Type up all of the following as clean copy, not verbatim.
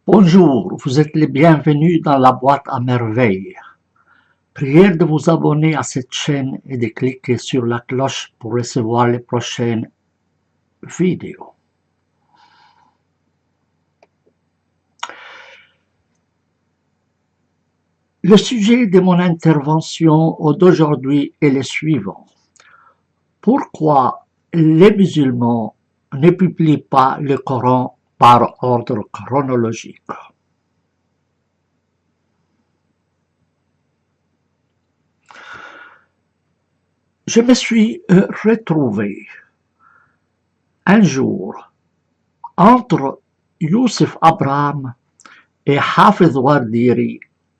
Bonjour, vous êtes les bienvenus dans la boîte à merveilles. Prière de vous abonner à cette chaîne et de cliquer sur la cloche pour recevoir les prochaines vidéos. Le sujet de mon intervention d'aujourd'hui est le suivant. Pourquoi les musulmans ne publient pas le Coran par ordre chronologique? Je me suis retrouvé un jour entre Youssef Abraham et Hafez Wardiri,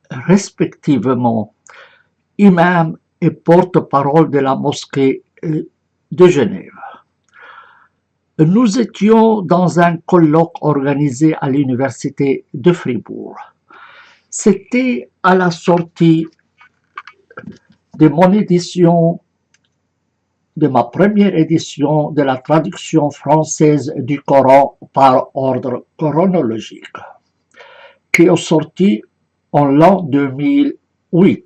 respectivement imam et porte-parole de la mosquée de Genève. Nous étions dans un colloque organisé à l'université de Fribourg. C'était à la sortie de mon édition, de ma première édition de la traduction française du Coran par ordre chronologique, qui est sorti en l'an 2008.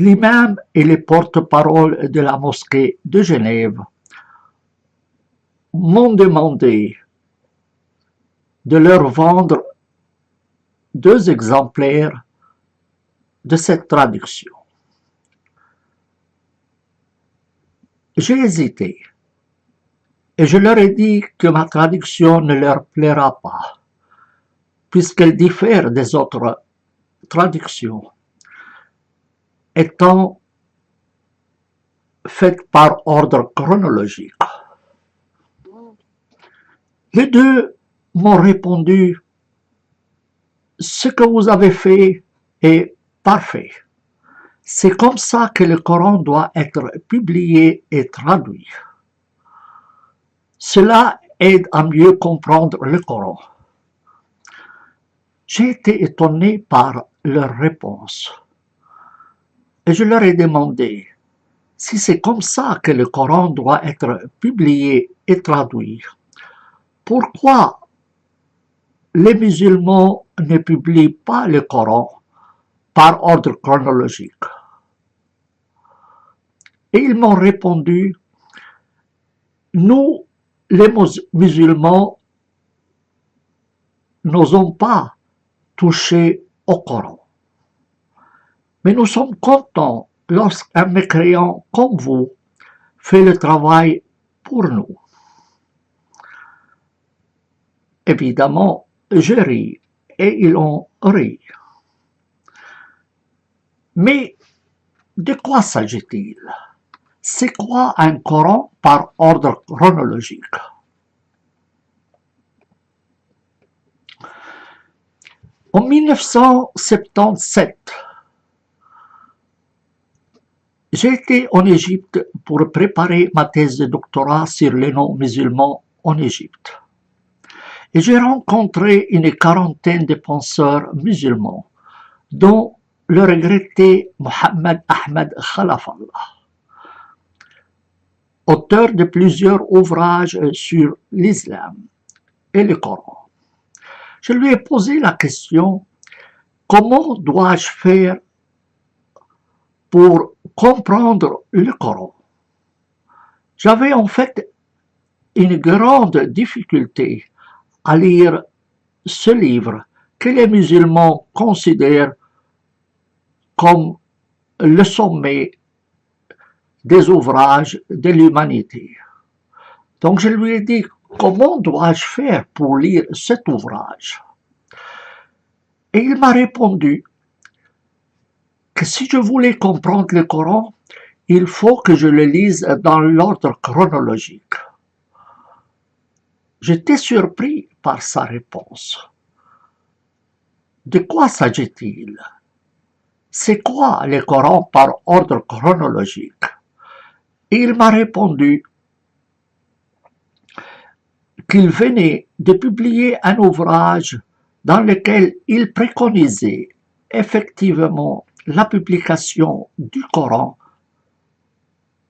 L'imam et les porte-parole de la mosquée de Genève m'ont demandé de leur vendre 2 exemplaires de cette traduction. J'ai hésité et je leur ai dit que ma traduction ne leur plaira pas, puisqu'elle diffère des autres traductions, étant faite par ordre chronologique. Les deux m'ont répondu « Ce que vous avez fait est parfait. C'est comme ça que le Coran doit être publié et traduit. Cela aide à mieux comprendre le Coran. » J'ai été étonné par leur réponse. Et je leur ai demandé si c'est comme ça que le Coran doit être publié et traduit. Pourquoi les musulmans ne publient pas le Coran par ordre chronologique? Et ils m'ont répondu, nous, les musulmans, n'osons pas toucher au Coran. Mais nous sommes contents lorsqu'un mécréant comme vous fait le travail pour nous. Évidemment, je ris et ils ont ri. Mais de quoi s'agit-il? C'est quoi un Coran par ordre chronologique? En 1977, j'ai été en Égypte pour préparer ma thèse de doctorat sur les non-musulmans en Égypte. Et j'ai rencontré une quarantaine de penseurs musulmans, dont le regretté Mohammed Ahmed Khalafallah, auteur de plusieurs ouvrages sur l'islam et le Coran. Je lui ai posé la question, comment dois-je faire pour comprendre le Coran? J'avais en fait une grande difficulté à lire ce livre que les musulmans considèrent comme le sommet des ouvrages de l'humanité. Donc je lui ai dit, comment dois-je faire pour lire cet ouvrage? Et il m'a répondu que si je voulais comprendre le Coran, il faut que je le lise dans l'ordre chronologique. J'étais surpris par sa réponse. De quoi s'agit-il? C'est quoi le Coran par ordre chronologique? Et il m'a répondu qu'il venait de publier un ouvrage dans lequel il préconisait effectivement la publication du Coran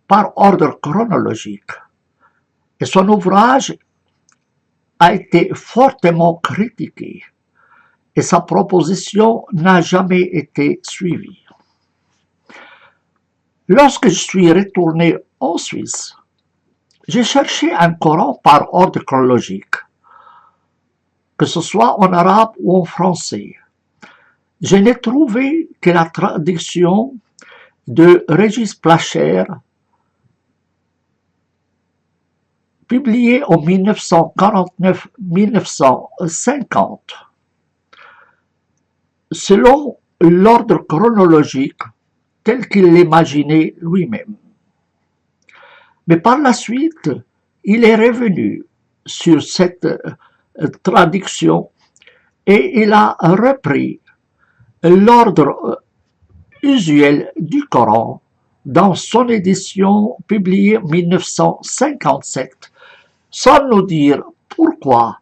par ordre chronologique, Et son ouvrage a été fortement critiqué et sa proposition n'a jamais été suivie. Lorsque je suis retourné en Suisse, j'ai cherché un Coran par ordre chronologique, que ce soit en arabe ou en français. Je n'ai trouvé que la traduction de Régis Placher, publiée en 1949-1950, selon l'ordre chronologique tel qu'il l'imaginait lui-même. Mais par la suite, il est revenu sur cette traduction et il a repris l'ordre usuel du Coran dans son édition publiée en 1957, sans nous dire pourquoi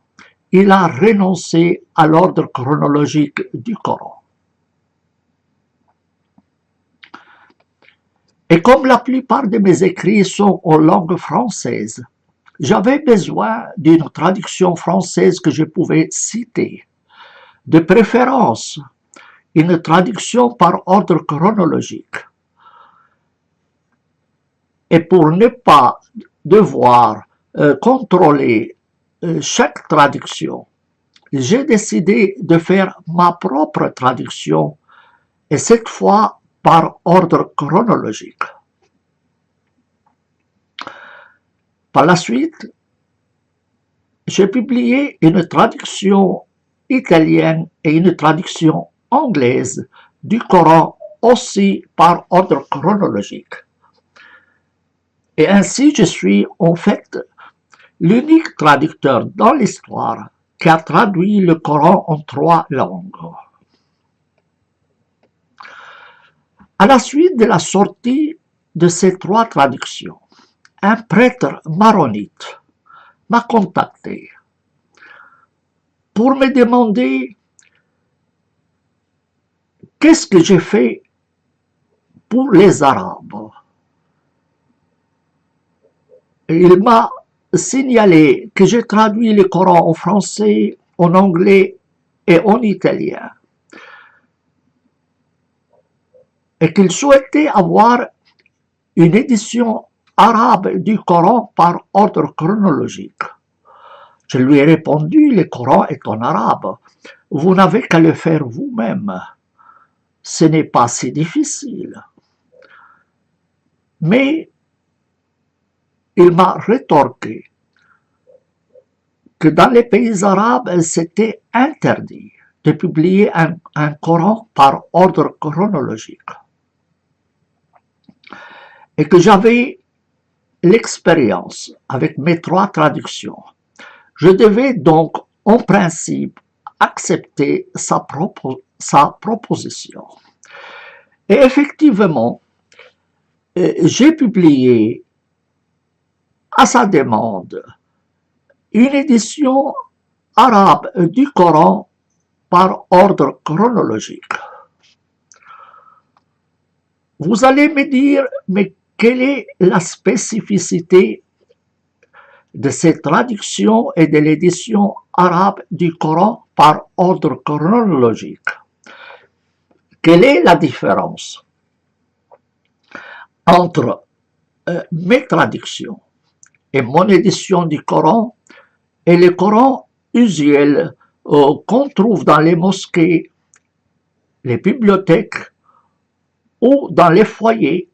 il a renoncé à l'ordre chronologique du Coran. Et comme la plupart de mes écrits sont en langue française, j'avais besoin d'une traduction française que je pouvais citer. De préférence, une traduction par ordre chronologique. Et pour ne pas devoir contrôler chaque traduction, j'ai décidé de faire ma propre traduction, et cette fois par ordre chronologique. Par la suite, j'ai publié une traduction italienne et une traduction anglaise du Coran aussi par ordre chronologique. Et ainsi, je suis en fait l'unique traducteur dans l'histoire qui a traduit le Coran en 3 langues. À la suite de la sortie de ces 3 traductions, un prêtre maronite m'a contacté pour me demander qu'est-ce que j'ai fait pour les Arabes. Il m'a signalé que j'ai traduit le Coran en français, en anglais et en italien, et qu'il souhaitait avoir une édition arabe du Coran par ordre chronologique. Je lui ai répondu, le Coran est en arabe, vous n'avez qu'à le faire vous-même, ce n'est pas si difficile. Mais il m'a rétorqué que dans les pays arabes, c'était interdit de publier un Coran par ordre chronologique. Et que j'avais l'expérience avec mes 3 traductions. Je devais donc, en principe, accepter sa proposition. Et effectivement, j'ai publié à sa demande une édition arabe du Coran par ordre chronologique. Vous allez me dire, mais quelle est la spécificité de cette traduction et de l'édition arabe du Coran par ordre chronologique? Quelle est la différence entre mes traductions et mon édition du Coran et le Coran usuel qu'on trouve dans les mosquées, les bibliothèques ou dans les foyers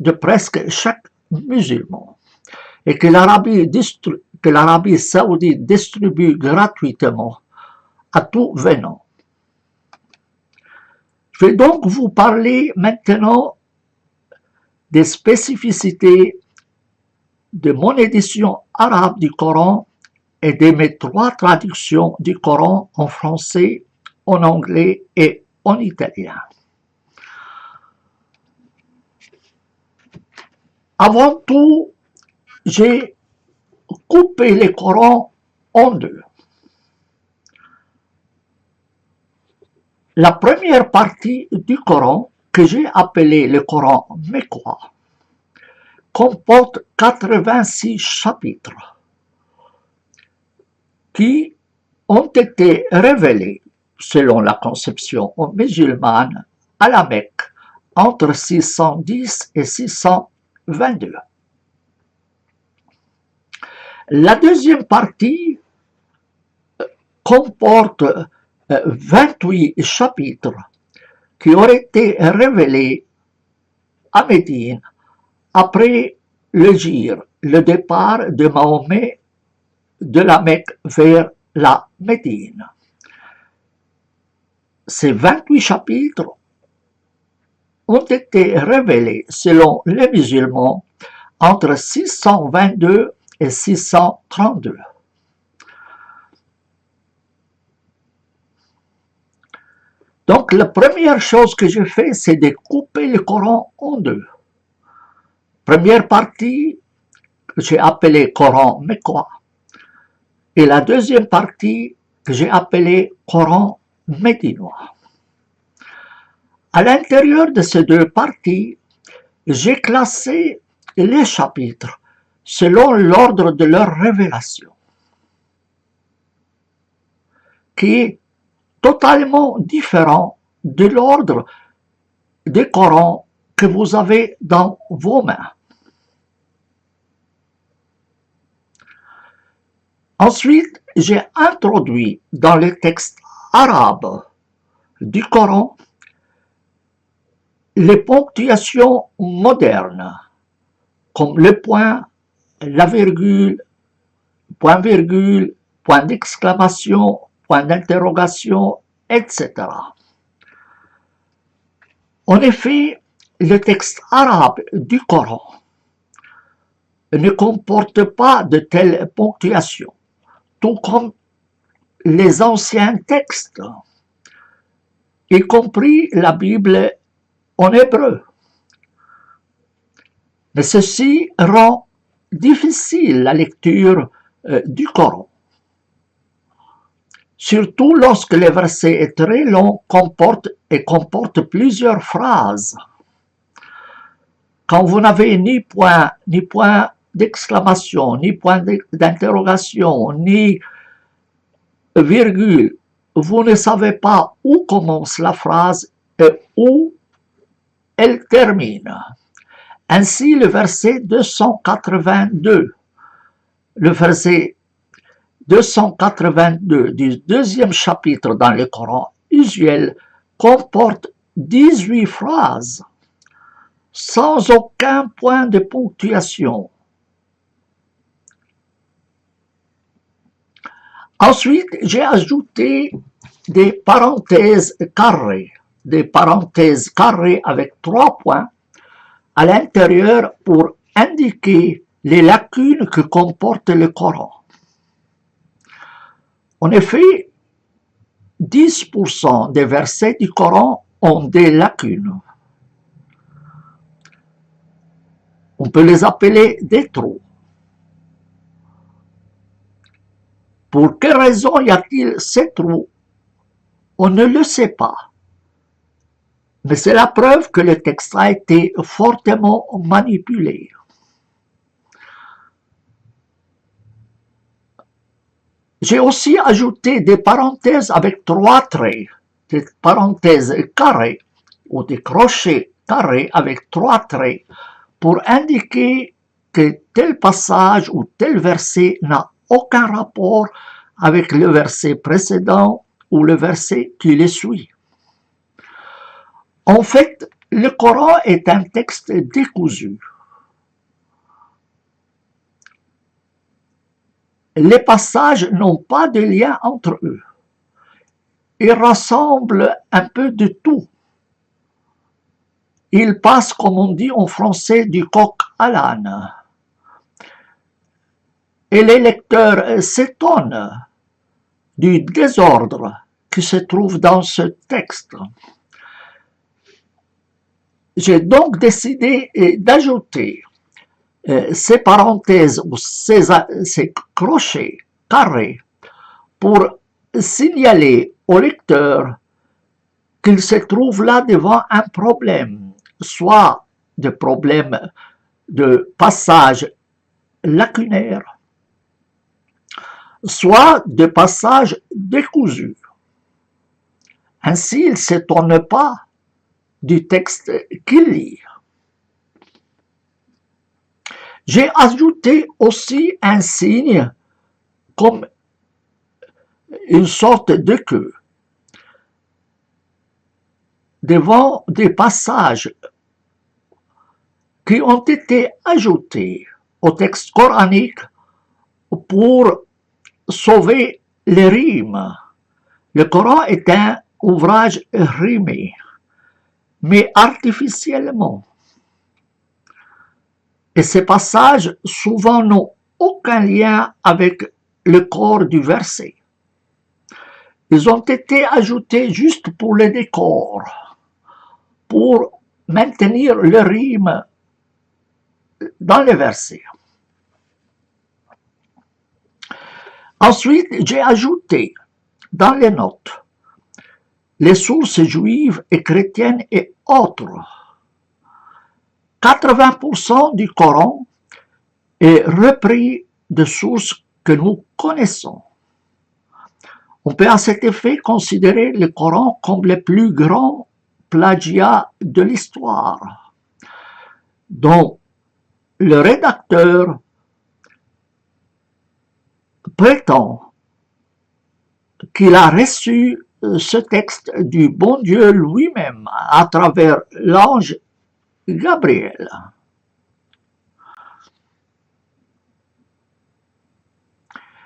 de presque chaque musulman, et que l'Arabie saoudite distribue gratuitement à tout venant. Je vais donc vous parler maintenant des spécificités de mon édition arabe du Coran et de mes 3 traductions du Coran en français, en anglais et en italien. Avant tout, j'ai coupé le Coran en 2. La première partie du Coran, que j'ai appelée le Coran mécois, comporte 86 chapitres qui ont été révélés, selon la conception musulmane, à la Mecque entre 610 et 622. La deuxième partie comporte 28 chapitres qui auraient été révélés à Médine après le départ de Mahomet de la Mecque vers la Médine. Ces 28 chapitres ont été révélés selon les musulmans entre 622 et 632. Donc la première chose que je fais, c'est de couper le Coran en deux. Première partie que j'ai appelée Coran mécois et la deuxième partie que j'ai appelée Coran médinois. À l'intérieur de ces deux parties, j'ai classé les chapitres selon l'ordre de leur révélation, qui est totalement différent de l'ordre des Corans que vous avez dans vos mains. Ensuite, j'ai introduit dans les textes arabes du Coran les ponctuations modernes, comme le point, la virgule, point-virgule, point d'exclamation, point d'interrogation, etc. En effet, le texte arabe du Coran ne comporte pas de telles ponctuations, tout comme les anciens textes, y compris la Bible en hébreu. Mais ceci rend difficile la lecture du Coran, surtout lorsque le verset est très long et comporte plusieurs phrases. Quand vous n'avez ni point d'exclamation, ni point d'interrogation, ni virgule, vous ne savez pas où commence la phrase et où elle termine. Ainsi, le verset 282, le verset 282 du deuxième chapitre dans le Coran usuel comporte 18 phrases sans aucun point de ponctuation. Ensuite, j'ai ajouté des parenthèses carrées avec 3 points à l'intérieur pour indiquer les lacunes que comporte le Coran. En effet, 10% des versets du Coran ont des lacunes. On peut les appeler des trous. Pour quelle raison y a-t-il ces trous? On ne le sait pas. Mais c'est la preuve que le texte a été fortement manipulé. J'ai aussi ajouté des parenthèses avec 3 traits, des parenthèses carrées ou des crochets carrés avec 3 traits pour indiquer que tel passage ou tel verset n'a aucun rapport avec le verset précédent ou le verset qui le suit. En fait, le Coran est un texte décousu. Les passages n'ont pas de lien entre eux. Ils rassemblent un peu de tout. Ils passent, comme on dit en français, du coq à l'âne. Et les lecteurs s'étonnent du désordre qui se trouve dans ce texte. J'ai donc décidé d'ajouter ces parenthèses ou ces crochets carrés pour signaler au lecteur qu'il se trouve là devant un problème, soit des problèmes de passages lacunaires, soit de passages décousus. Ainsi, il ne s'étonne pas du texte qu'il lit. J'ai ajouté aussi un signe comme une sorte de queue devant des passages qui ont été ajoutés au texte coranique pour sauver les rimes. Le Coran est un ouvrage rimé, mais artificiellement. Et ces passages souvent n'ont aucun lien avec le corps du verset. Ils ont été ajoutés juste pour le décor, pour maintenir le rime dans les versets. Ensuite, j'ai ajouté dans les notes les sources juives et chrétiennes et autres. 80% du Coran est repris de sources que nous connaissons. On peut à cet effet considérer le Coran comme le plus grand plagiat de l'histoire, dont le rédacteur prétend qu'il a reçu ce texte du bon Dieu lui-même à travers l'ange Gabriel.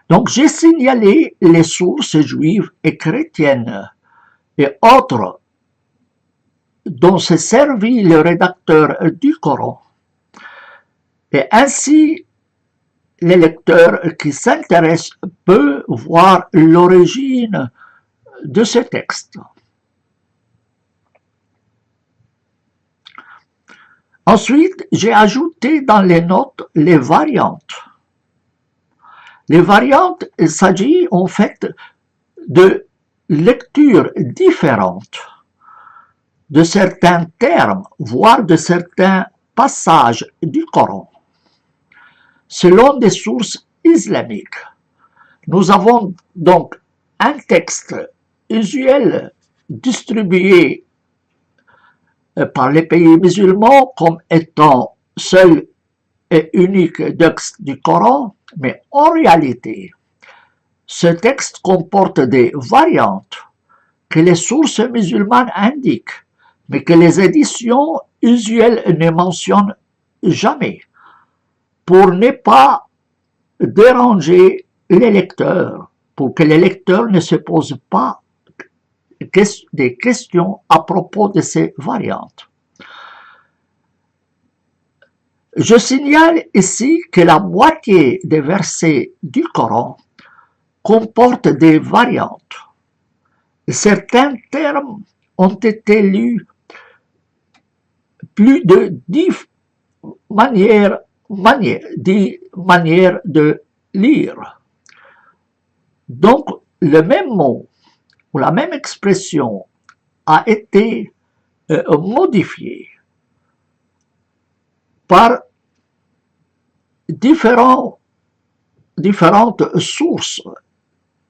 Donc j'ai signalé les sources juives et chrétiennes et autres dont s'est servi le rédacteur du Coran. Et ainsi, les lecteurs qui s'intéressent peuvent voir l'origine de ce texte. Ensuite, j'ai ajouté dans les notes les variantes. Les variantes, il s'agit en fait de lectures différentes de certains termes, voire de certains passages du Coran, selon des sources islamiques. Nous avons donc un texte usuel distribué par les pays musulmans comme étant seul et unique texte du Coran, mais en réalité, ce texte comporte des variantes que les sources musulmanes indiquent, mais que les éditions usuelles ne mentionnent jamais, pour ne pas déranger les lecteurs, pour que les lecteurs ne se posent pas des questions à propos de ces variantes. Je signale ici que la moitié des versets du Coran comportent des variantes. Certains termes ont été lus plus de 10 manières de lire. Donc, le même mot ou la même expression a été modifiée par différentes sources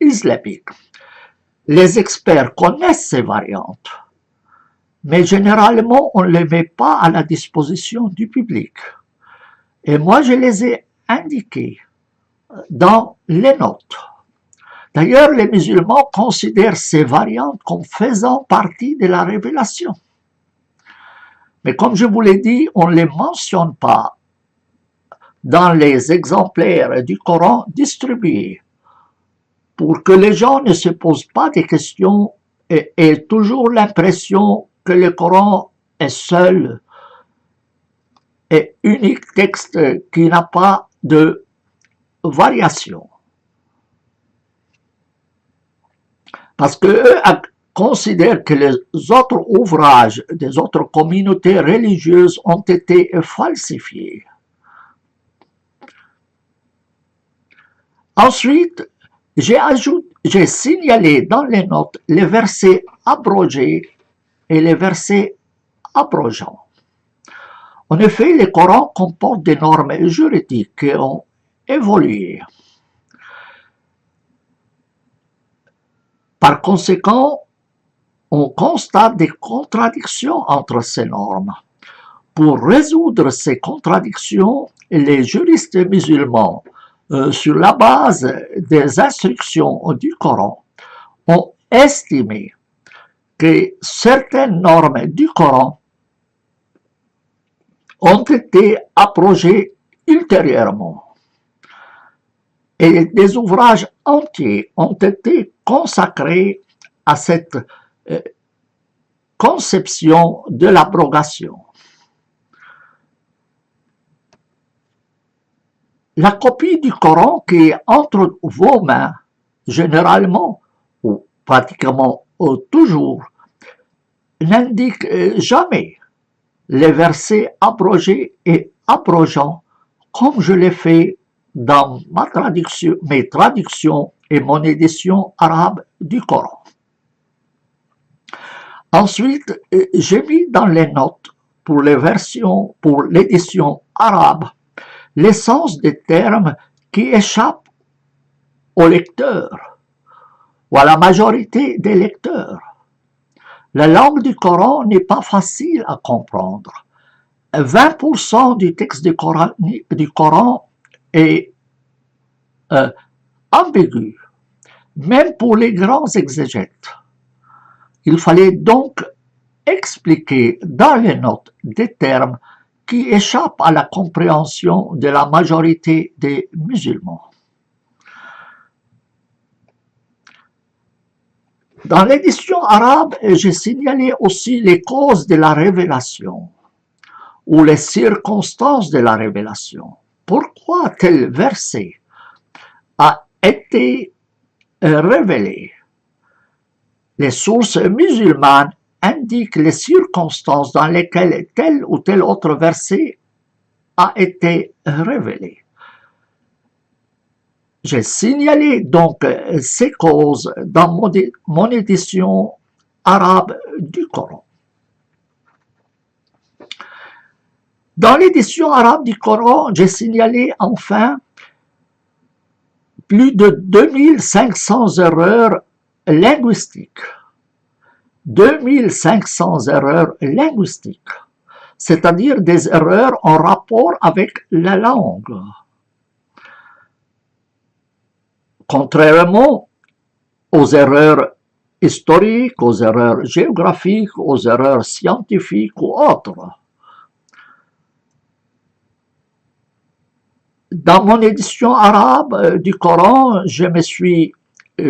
islamiques. Les experts connaissent ces variantes, mais généralement on ne les met pas à la disposition du public. Et moi je les ai indiquées dans les notes. D'ailleurs, les musulmans considèrent ces variantes comme faisant partie de la révélation. Mais comme je vous l'ai dit, on ne les mentionne pas dans les exemplaires du Coran distribués, pour que les gens ne se posent pas des questions et aient toujours l'impression que le Coran est seul et unique texte qui n'a pas de variation. Parce qu'eux considèrent que les autres ouvrages des autres communautés religieuses ont été falsifiés. Ensuite, j'ai signalé dans les notes les versets abrogés et les versets abrogeants. En effet, les Corans comportent des normes juridiques qui ont évolué. Par conséquent, on constate des contradictions entre ces normes. Pour résoudre ces contradictions, les juristes musulmans, sur la base des instructions du Coran, ont estimé que certaines normes du Coran ont été abrogées ultérieurement et des ouvrages entiers ont été consacrés à cette conception de l'abrogation. La copie du Coran qui est entre vos mains, généralement ou pratiquement toujours, n'indique jamais les versets abrogés et abrogeants comme je l'ai fait dans mes traductions et mon édition arabe du Coran. Ensuite, j'ai mis dans les notes pour l'édition arabe l'essence des termes qui échappent aux lecteurs ou à la majorité des lecteurs. La langue du Coran n'est pas facile à comprendre. 20% du texte du Coran est ambigu, même pour les grands exégètes. Il fallait donc expliquer dans les notes des termes qui échappent à la compréhension de la majorité des musulmans. Dans l'édition arabe, j'ai signalé aussi les causes de la révélation ou les circonstances de la révélation. Pourquoi tel verset a été révélé? Les sources musulmanes indiquent les circonstances dans lesquelles tel ou tel autre verset a été révélé. J'ai signalé donc ces causes dans mon édition arabe du Coran. Dans l'édition arabe du Coran, j'ai signalé enfin plus de 2500 erreurs linguistiques. 2500 erreurs linguistiques, c'est-à-dire des erreurs en rapport avec la langue. Contrairement aux erreurs historiques, aux erreurs géographiques, aux erreurs scientifiques ou autres. Dans mon édition arabe du Coran, je me suis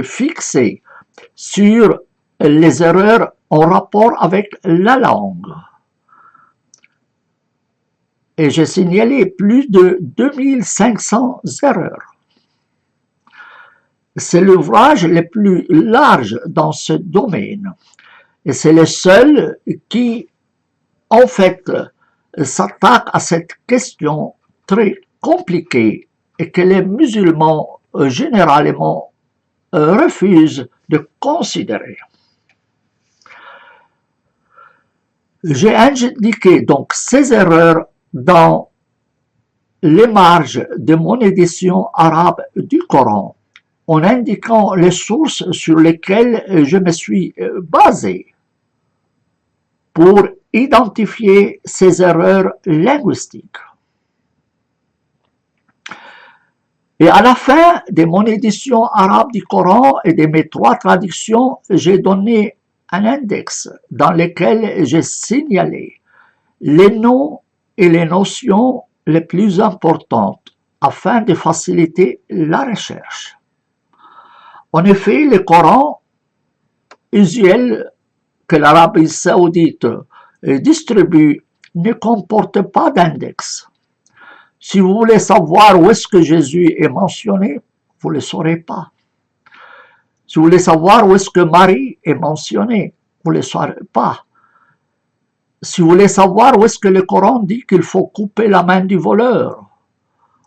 fixé sur les erreurs en rapport avec la langue. Et j'ai signalé plus de 2500 erreurs. C'est l'ouvrage le plus large dans ce domaine. Et c'est le seul qui, en fait, s'attaque à cette question très compliquée et que les musulmans généralement refusent de considérer. J'ai indiqué donc ces erreurs dans les marges de mon édition arabe du Coran, en indiquant les sources sur lesquelles je me suis basé pour identifier ces erreurs linguistiques. Et à la fin de mon édition arabe du Coran et de mes 3 traductions, j'ai donné un index dans lequel j'ai signalé les noms et les notions les plus importantes afin de faciliter la recherche. En effet, le Coran usuel que l'Arabie saoudite distribue ne comporte pas d'index. Si vous voulez savoir où est-ce que Jésus est mentionné, vous ne le saurez pas. Si vous voulez savoir où est-ce que Marie est mentionnée, vous ne le saurez pas. Si vous voulez savoir où est-ce que le Coran dit qu'il faut couper la main du voleur,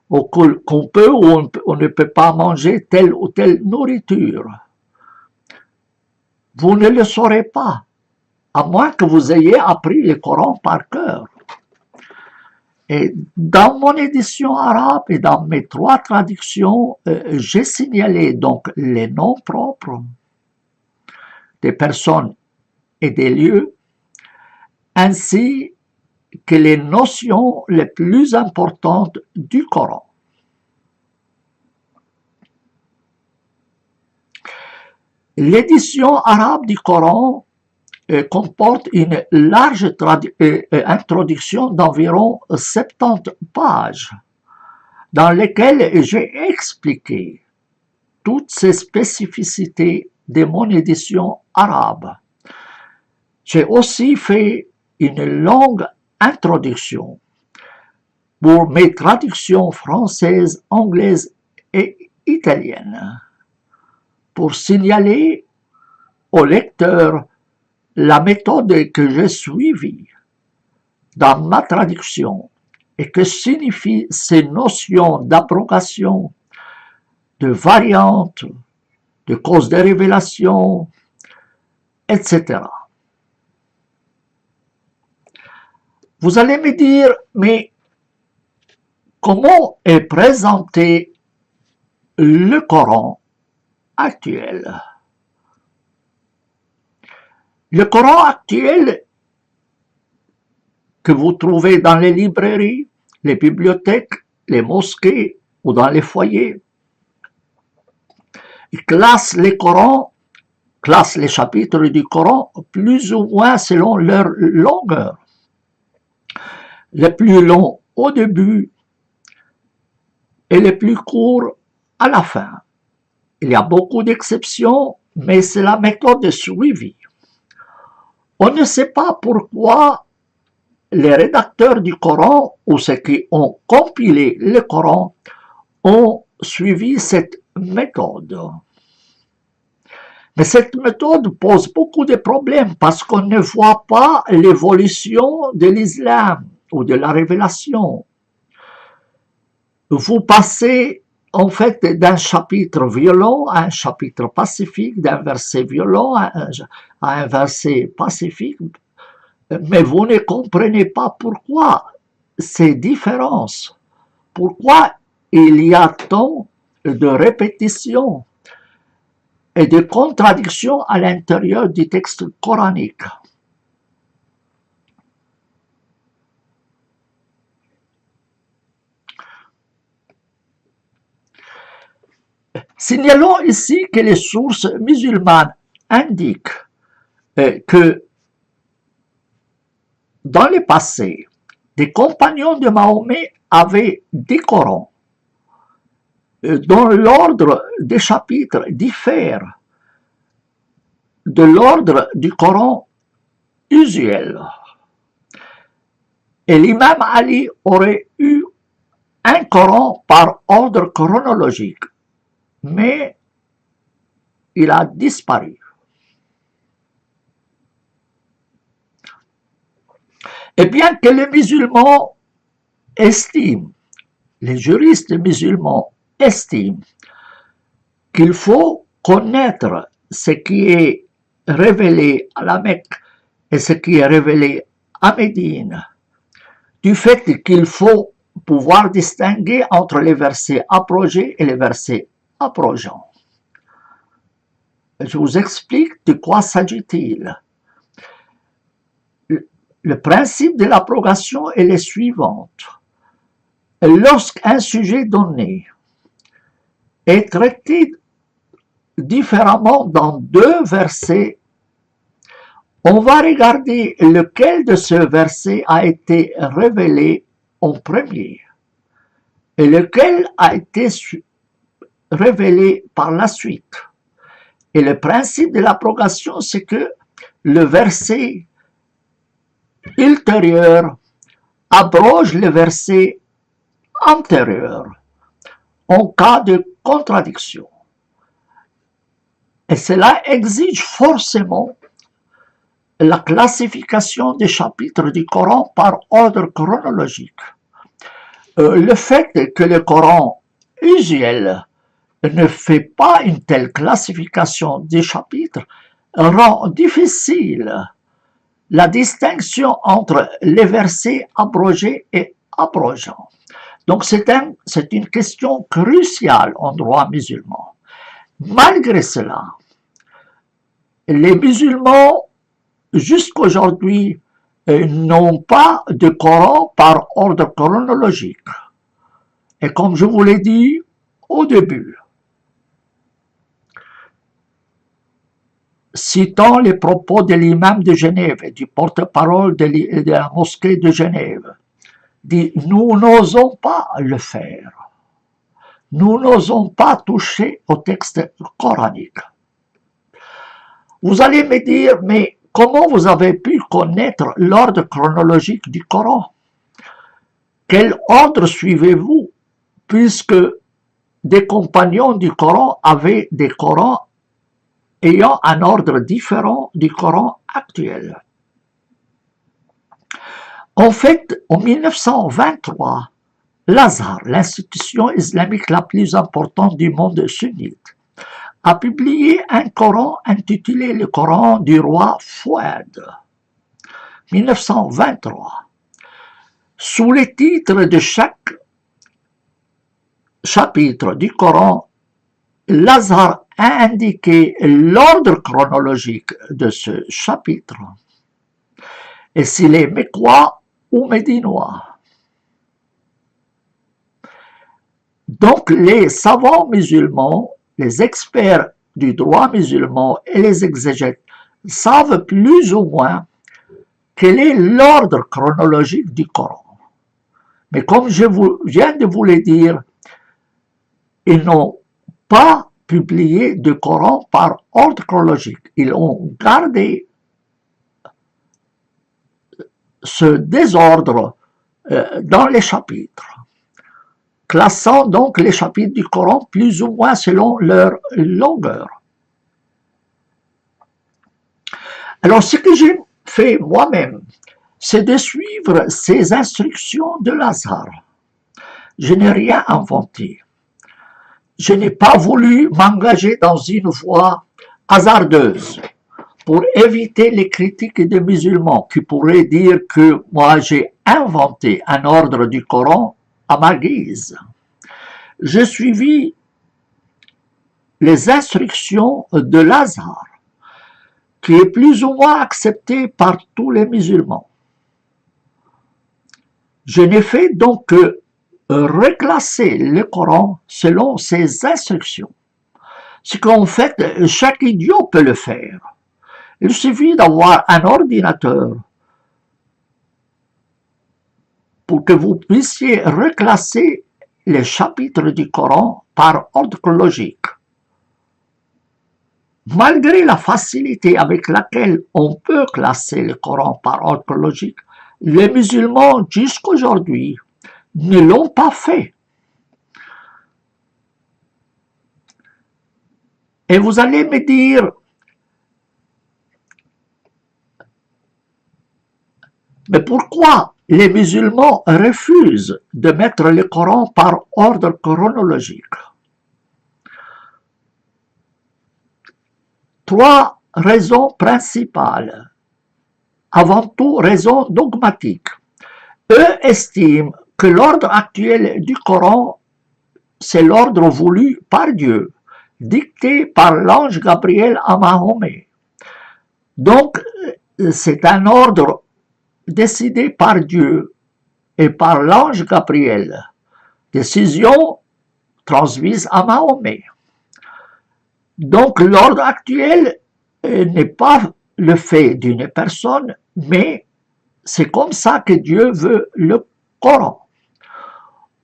ou qu'on peut ou on ne peut pas manger telle ou telle nourriture, vous ne le saurez pas, à moins que vous ayez appris le Coran par cœur. Et dans mon édition arabe et dans mes 3 traductions, j'ai signalé donc les noms propres des personnes et des lieux, ainsi que les notions les plus importantes du Coran. L'édition arabe du Coran comporte une large introduction d'environ 70 pages, dans lesquelles j'ai expliqué toutes ces spécificités de mon édition arabe. J'ai aussi fait une longue introduction pour mes traductions françaises, anglaises et italiennes, pour signaler au lecteur la méthode que j'ai suivie dans ma traduction et que signifient ces notions d'abrogation, de variante, de cause de révélation, etc. Vous allez me dire, mais comment est présenté le Coran actuel? Le Coran actuel que vous trouvez dans les librairies, les bibliothèques, les mosquées ou dans les foyers, classe les Corans, classe les chapitres du Coran plus ou moins selon leur longueur. Les plus longs au début et les plus courts à la fin. Il y a beaucoup d'exceptions, mais c'est la méthode suivie. On ne sait pas pourquoi les rédacteurs du Coran ou ceux qui ont compilé le Coran ont suivi cette méthode. Mais cette méthode pose beaucoup de problèmes parce qu'on ne voit pas l'évolution de l'islam ou de la révélation. Vous passez en fait d'un chapitre violent à un chapitre pacifique, d'un verset violent à un verset pacifique, mais vous ne comprenez pas pourquoi ces différences, pourquoi il y a tant de répétitions et de contradictions à l'intérieur du texte coranique. Signalons ici que les sources musulmanes indiquent que dans le passé, des compagnons de Mahomet avaient des Corans dont l'ordre des chapitres diffère de l'ordre du Coran usuel. Et l'imam Ali aurait eu un Coran par ordre chronologique, mais il a disparu. Et bien que les musulmans estiment, les juristes musulmans estiment qu'il faut connaître ce qui est révélé à la Mecque et ce qui est révélé à Médine, du fait qu'il faut pouvoir distinguer entre les versets abrogés et les versets abrogeants. Je vous explique de quoi s'agit-il. Le principe de l'abrogation est le suivant. Lorsqu'un sujet donné est traité différemment dans deux versets, on va regarder lequel de ce verset a été révélé en premier et lequel a été révélé par la suite. Et le principe de l'abrogation, c'est que le verset ultérieur abroge le verset antérieur en cas de contradiction. Et cela exige forcément la classification des chapitres du Coran par ordre chronologique. Le fait que le Coran usuel ne fait pas une telle classification des chapitres rend difficile la distinction entre les versets abrogés et abrogeant. Donc c'est une question cruciale en droit musulman. Malgré cela, les musulmans, jusqu'aujourd'hui, n'ont pas de Coran par ordre chronologique. Et comme je vous l'ai dit au début, citant les propos de l'imam de Genève et du porte-parole de la mosquée de Genève, dit « Nous n'osons pas le faire. Nous n'osons pas toucher au texte coranique. » Vous allez me dire, mais comment vous avez pu connaître l'ordre chronologique du Coran? Quel ordre suivez-vous, puisque des compagnons du Coran avaient des Corans ayant un ordre différent du Coran actuel? En fait, en 1923, l'Azhar, l'institution islamique la plus importante du monde sunnite, a publié un Coran intitulé le Coran du roi Fouad, 1923. Sous les titres de chaque chapitre du Coran, l'Azhar a indiqué l'ordre chronologique de ce chapitre, et s'il est mécois ou médinois. Donc les savants musulmans, les experts du droit musulman et les exégètes savent plus ou moins quel est l'ordre chronologique du Coran. Mais comme je viens de vous le dire, ils n'ont pas publié de Coran par ordre chronologique. Ils ont gardé ce désordre dans les chapitres, classant donc les chapitres du Coran plus ou moins selon leur longueur. Alors ce que j'ai fait moi-même, c'est de suivre ces instructions de l'Azhar. Je n'ai rien inventé. Je n'ai pas voulu m'engager dans une voie hasardeuse pour éviter les critiques des musulmans qui pourraient dire que moi j'ai inventé un ordre du Coran à ma guise. J'ai suivi les instructions de l'Azhar, qui est plus ou moins accepté par tous les musulmans. Je n'ai fait donc que reclasser le Coran selon ces instructions. Ce qu'en fait, chaque idiot peut le faire. Il suffit d'avoir un ordinateur pour que vous puissiez reclasser les chapitres du Coran par ordre chronologique. Malgré la facilité avec laquelle on peut classer le Coran par ordre chronologique, les musulmans jusqu'aujourd'hui ne l'ont pas fait. Et vous allez me dire, mais pourquoi les musulmans refusent de mettre le Coran par ordre chronologique? Trois raisons principales. Avant tout, raison dogmatique. Eux estiment que l'ordre actuel du Coran, c'est l'ordre voulu par Dieu, dicté par l'ange Gabriel à Mahomet. Donc, c'est un ordre décidé par Dieu et par l'ange Gabriel. Décision transmise à Mahomet. Donc, l'ordre actuel n'est pas le fait d'une personne, mais c'est comme ça que Dieu veut le Coran.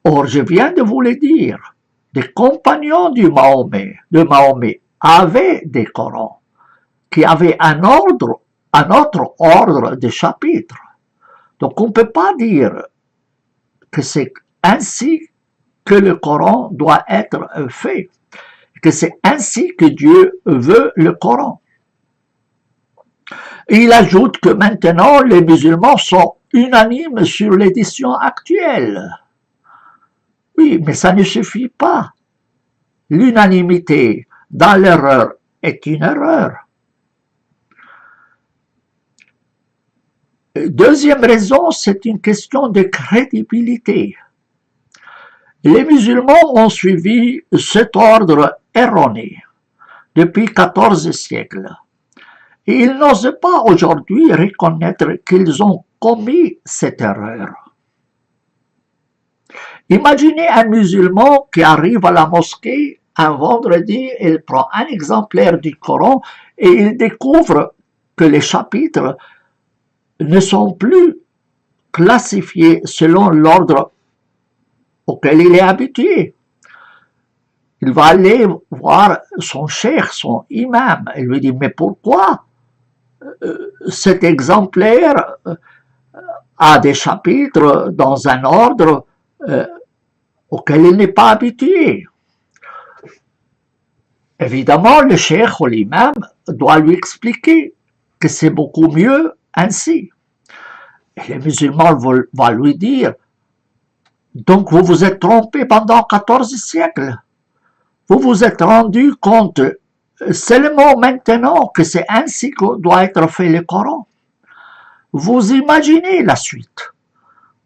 Or, je viens de vous le dire, des compagnons de Mahomet avaient des Corans qui avaient un autre ordre de chapitres. Donc, on ne peut pas dire que c'est ainsi que le Coran doit être fait, que c'est ainsi que Dieu veut le Coran. Et il ajoute que maintenant, les musulmans sont unanimes sur l'édition actuelle. Oui, mais ça ne suffit pas. L'unanimité dans l'erreur est une erreur. Deuxième raison, c'est une question de crédibilité. Les musulmans ont suivi cet ordre erroné depuis 14 siècles. Et ils n'osent pas aujourd'hui reconnaître qu'ils ont commis cette erreur. Imaginez un musulman qui arrive à la mosquée un vendredi, il prend un exemplaire du Coran et il découvre que les chapitres ne sont plus classifiés selon l'ordre auquel il est habitué. Il va aller voir son cheikh, son imam, et lui dit, mais pourquoi cet exemplaire a des chapitres dans un ordre auquel il n'est pas habitué? Évidemment, le cheikh ou l'imam doit lui expliquer que c'est beaucoup mieux ainsi. Et les musulmans vont lui dire, donc vous vous êtes trompé pendant 14 siècles. Vous vous êtes rendu compte seulement maintenant que c'est ainsi que doit être fait le Coran. Vous imaginez la suite.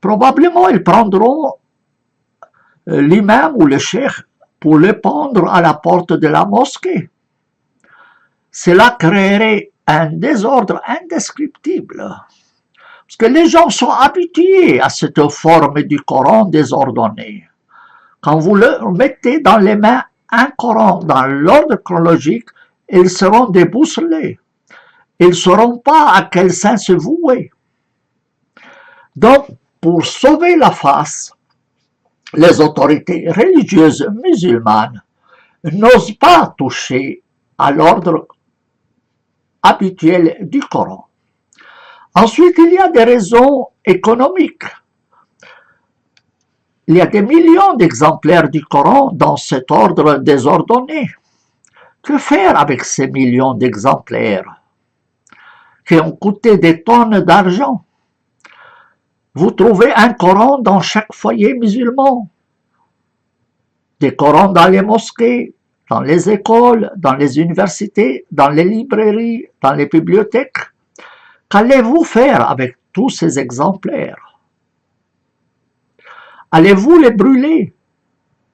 Probablement, ils prendront l'imam ou le cheikh pour le pendre à la porte de la mosquée. Cela créerait un désordre indescriptible. Parce que les gens sont habitués à cette forme du Coran désordonnée. Quand vous leur mettez dans les mains un Coran dans l'ordre chronologique, ils seront déboussolés. Ils ne sauront pas à quel sens se vouer. Donc, pour sauver la face, les autorités religieuses musulmanes n'osent pas toucher à l'ordre habituel du Coran. Ensuite, il y a des raisons économiques. Il y a des millions d'exemplaires du Coran dans cet ordre désordonné. Que faire avec ces millions d'exemplaires qui ont coûté des tonnes d'argent? Vous trouvez un Coran dans chaque foyer musulman, des Corans dans les mosquées, dans les écoles, dans les universités, dans les librairies, dans les bibliothèques. Qu'allez-vous faire avec tous ces exemplaires? Allez-vous les brûler,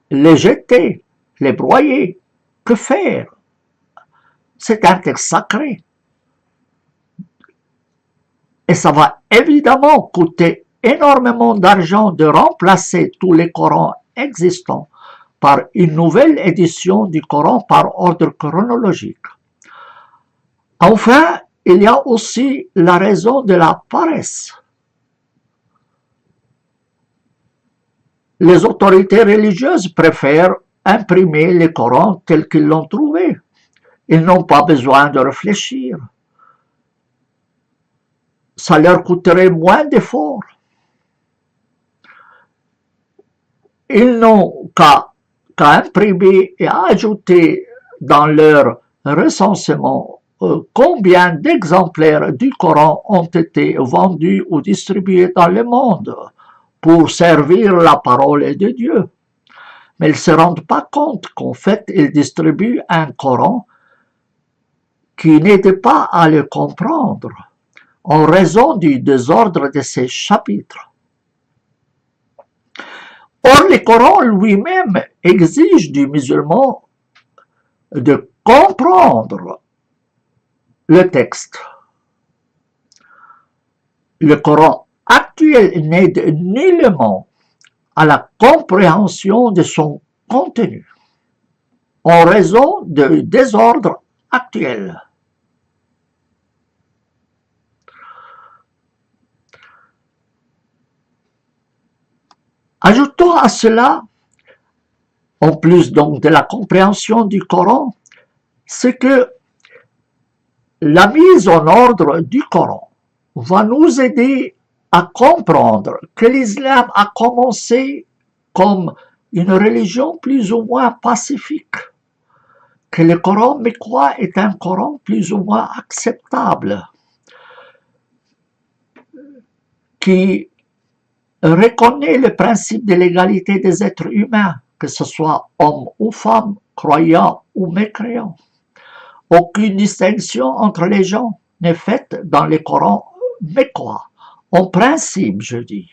les jeter, les broyer? Que faire? C'est un texte sacré. Et ça va évidemment coûter énormément d'argent de remplacer tous les Corans existants par une nouvelle édition du Coran par ordre chronologique. Enfin, il y a aussi la raison de la paresse. Les autorités religieuses préfèrent imprimer les Corans tels qu'ils l'ont trouvé. Ils n'ont pas besoin de réfléchir. Ça leur coûterait moins d'efforts. Ils n'ont qu'à imprimer et à ajouter dans leur recensement combien d'exemplaires du Coran ont été vendus ou distribués dans le monde pour servir la parole de Dieu. Mais ils ne se rendent pas compte qu'en fait, ils distribuent un Coran qui n'aide pas à le comprendre en raison du désordre de ses chapitres. Or, le Coran lui-même exige du musulman de comprendre le texte. Le Coran actuel n'aide nullement à la compréhension de son contenu en raison du désordre actuel. Ajoutons à cela, en plus donc de la compréhension du Coran, c'est que la mise en ordre du Coran va nous aider à comprendre que l'islam a commencé comme une religion plus ou moins pacifique, que le Coran mécois est un Coran plus ou moins acceptable, qui reconnaît le principe de l'égalité des êtres humains, que ce soit hommes ou femmes, croyants ou mécréants. Aucune distinction entre les gens n'est faite dans le Coran mécois, en principe, je dis.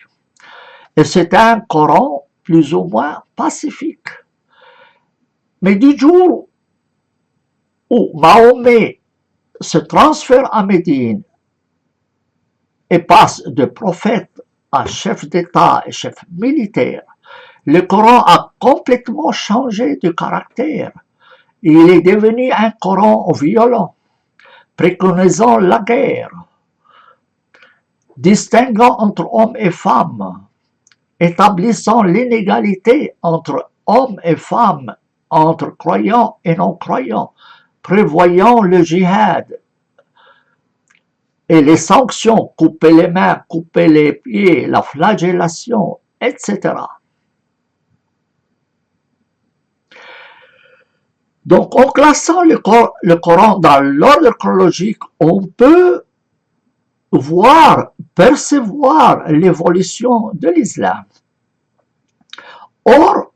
Et c'est un Coran plus ou moins pacifique. Mais du jour où Mahomet se transfère à Médine et passe de prophète à chef d'État et chef militaire, le Coran a complètement changé de caractère. Il est devenu un Coran violent, préconisant la guerre, distinguant entre hommes et femmes, établissant l'inégalité entre hommes et femmes, entre croyants et non-croyants, prévoyant le djihad et les sanctions, couper les mains, couper les pieds, la flagellation, etc. Donc, en classant le Coran dans l'ordre chronologique, on peut voir, percevoir l'évolution de l'islam. Or,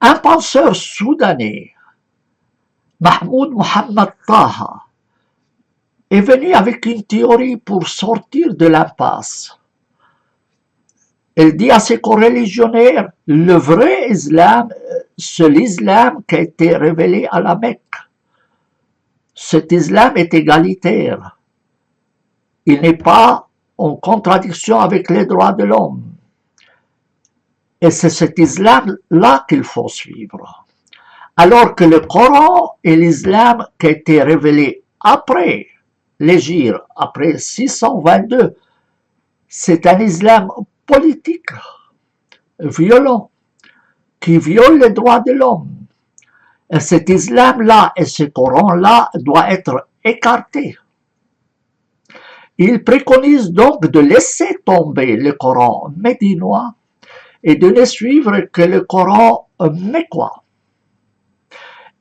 un penseur soudanais, Mahmoud Mohammed Taha, est venu avec une théorie pour sortir de l'impasse. Il dit à ses coreligionnaires, le vrai islam, c'est l'islam qui a été révélé à la Mecque. Cet islam est égalitaire. Il n'est pas en contradiction avec les droits de l'homme. Et c'est cet islam-là qu'il faut suivre. Alors que le Coran est l'islam qui a été révélé après l'Hégire, après 622, c'est un islam politique, violent, qui viole les droits de l'homme. Et cet islam-là et ce Coran-là doivent être écartés. Il préconise donc de laisser tomber le Coran médinois et de ne suivre que le Coran mécois.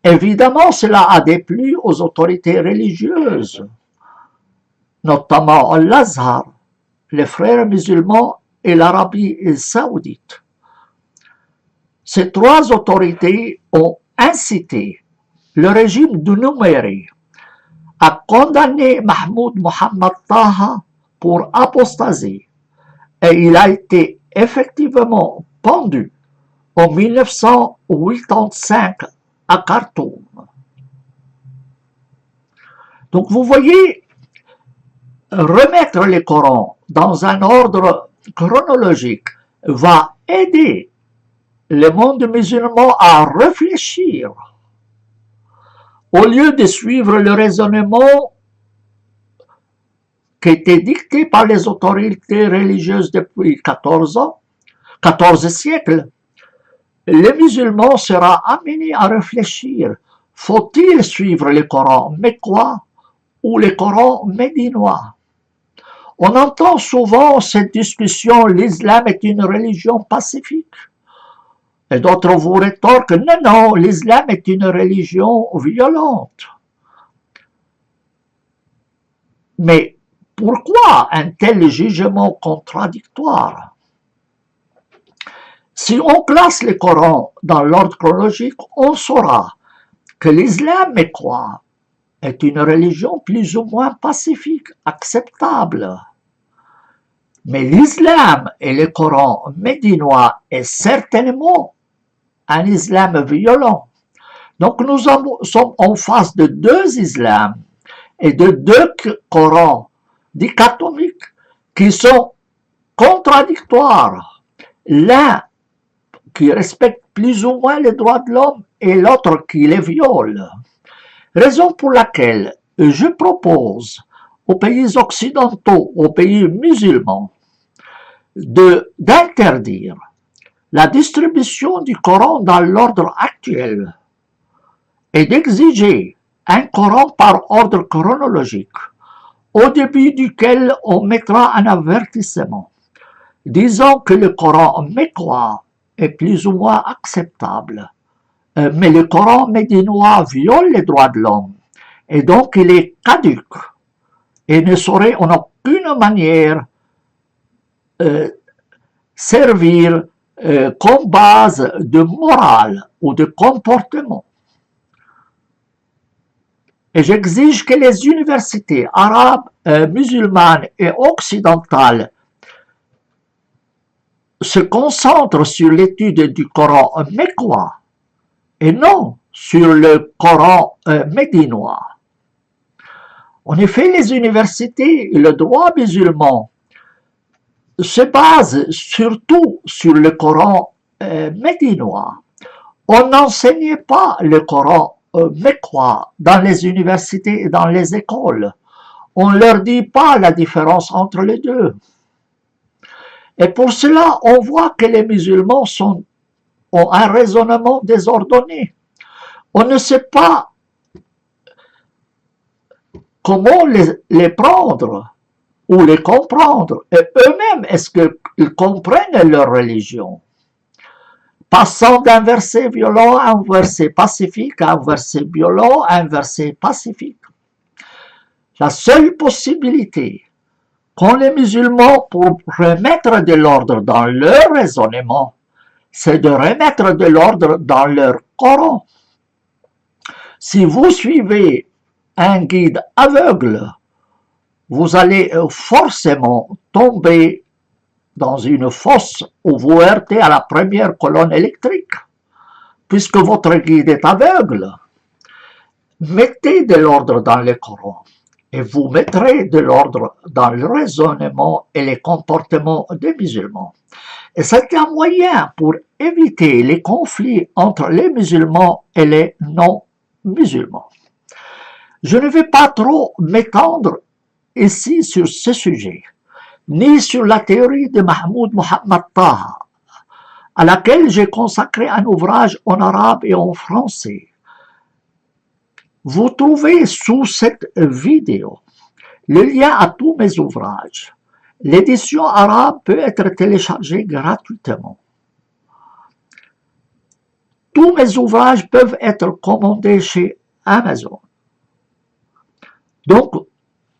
Évidemment, cela a déplu aux autorités religieuses, notamment l'Azhar, les frères musulmans et l'Arabie saoudite. Ces trois autorités ont incité le régime de Nouméry à condamner Mahmoud Mohammed Taha pour apostasie et il a été effectivement pendu en 1985 à Khartoum. Donc vous voyez, remettre le Coran dans un ordre chronologique va aider le monde musulman à réfléchir au lieu de suivre le raisonnement qui était dicté par les autorités religieuses depuis 14 siècles. Le musulman sera amené à réfléchir. Faut-il suivre le Coran mécois ou le Coran médinois? On entend souvent cette discussion, l'islam est une religion pacifique. Et d'autres vous rétorquent, non, non, l'islam est une religion violente. Mais pourquoi un tel jugement contradictoire? Si on classe le Coran dans l'ordre chronologique, on saura que l'islam mécois est une religion plus ou moins pacifique, acceptable. Mais l'islam et le Coran médinois est certainement un islam violent. Donc nous sommes en face de deux islams et de deux Corans dichotomiques qui sont contradictoires. L'un qui respecte plus ou moins les droits de l'homme et l'autre qui les viole. Raison pour laquelle je propose aux pays occidentaux, aux pays musulmans, d'interdire la distribution du Coran dans l'ordre actuel et d'exiger un Coran par ordre chronologique, au début duquel on mettra un avertissement, disant que le Coran mécois est plus ou moins acceptable, mais le Coran médinois viole les droits de l'homme, et donc il est caduc, et ne saurait en aucune manière servir comme base de morale ou de comportement. Et j'exige que les universités arabes musulmane et occidentale se concentrent sur l'étude du Coran mécois et non sur le Coran médinois. En effet, les universités et le droit musulman se basent surtout sur le Coran médinois. On n'enseignait pas le Coran mécois dans les universités et dans les écoles. On ne leur dit pas la différence entre les deux. Et pour cela, on voit que les musulmans ont un raisonnement désordonné. On ne sait pas comment les prendre ou les comprendre. Et eux-mêmes, est-ce qu'ils comprennent leur religion? Passant d'un verset violent à un verset pacifique, à un verset violent à un verset pacifique. La seule possibilité qu'ont les musulmans pour remettre de l'ordre dans leur raisonnement, c'est de remettre de l'ordre dans leur Coran. Si vous suivez un guide aveugle, vous allez forcément tomber dans une fosse où vous heurtez à la première colonne électrique, puisque votre guide est aveugle. Mettez de l'ordre dans le Coran et vous mettrez de l'ordre dans le raisonnement et les comportements des musulmans. Et c'est un moyen pour éviter les conflits entre les musulmans et les non-musulmans. Je ne vais pas trop m'étendre ici sur ce sujet, ni sur la théorie de Mahmoud Mohammed Taha, à laquelle j'ai consacré un ouvrage en arabe et en français. Vous trouvez sous cette vidéo le lien à tous mes ouvrages. L'édition arabe peut être téléchargée gratuitement. Tous mes ouvrages peuvent être commandés chez Amazon. Donc,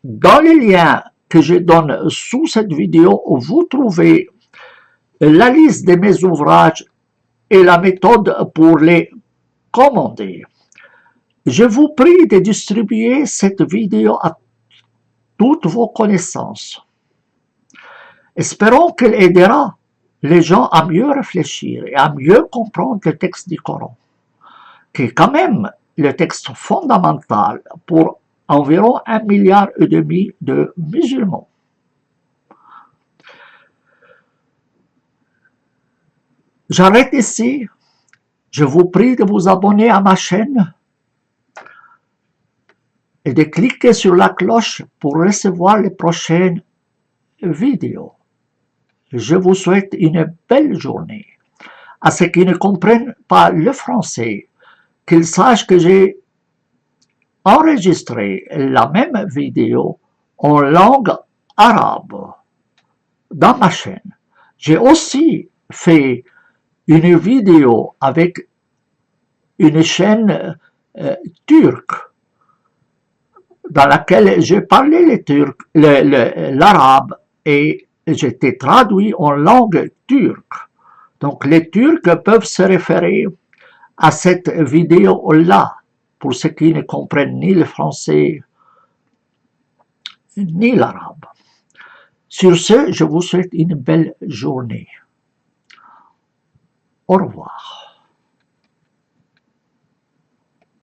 dans les liens que je donne sous cette vidéo, vous trouvez la liste de mes ouvrages et la méthode pour les commander. Je vous prie de distribuer cette vidéo à toutes vos connaissances. Espérons qu'elle aidera les gens à mieux réfléchir et à mieux comprendre le texte du Coran, qui est quand même le texte fondamental pour environ 1,5 milliard de musulmans. J'arrête ici. Je vous prie de vous abonner à ma chaîne et de cliquer sur la cloche pour recevoir les prochaines vidéos. Je vous souhaite une belle journée. À ceux qui ne comprennent pas le français, qu'ils sachent que j'ai enregistré la même vidéo en langue arabe dans ma chaîne. J'ai aussi fait une vidéo avec une chaîne turque dans laquelle j'ai parlé l'arabe et j'étais traduit en langue turque. Donc les Turcs peuvent se référer à cette vidéo-là pour ceux qui ne comprennent ni le français ni l'arabe. Sur ce, je vous souhaite une belle journée. Au revoir.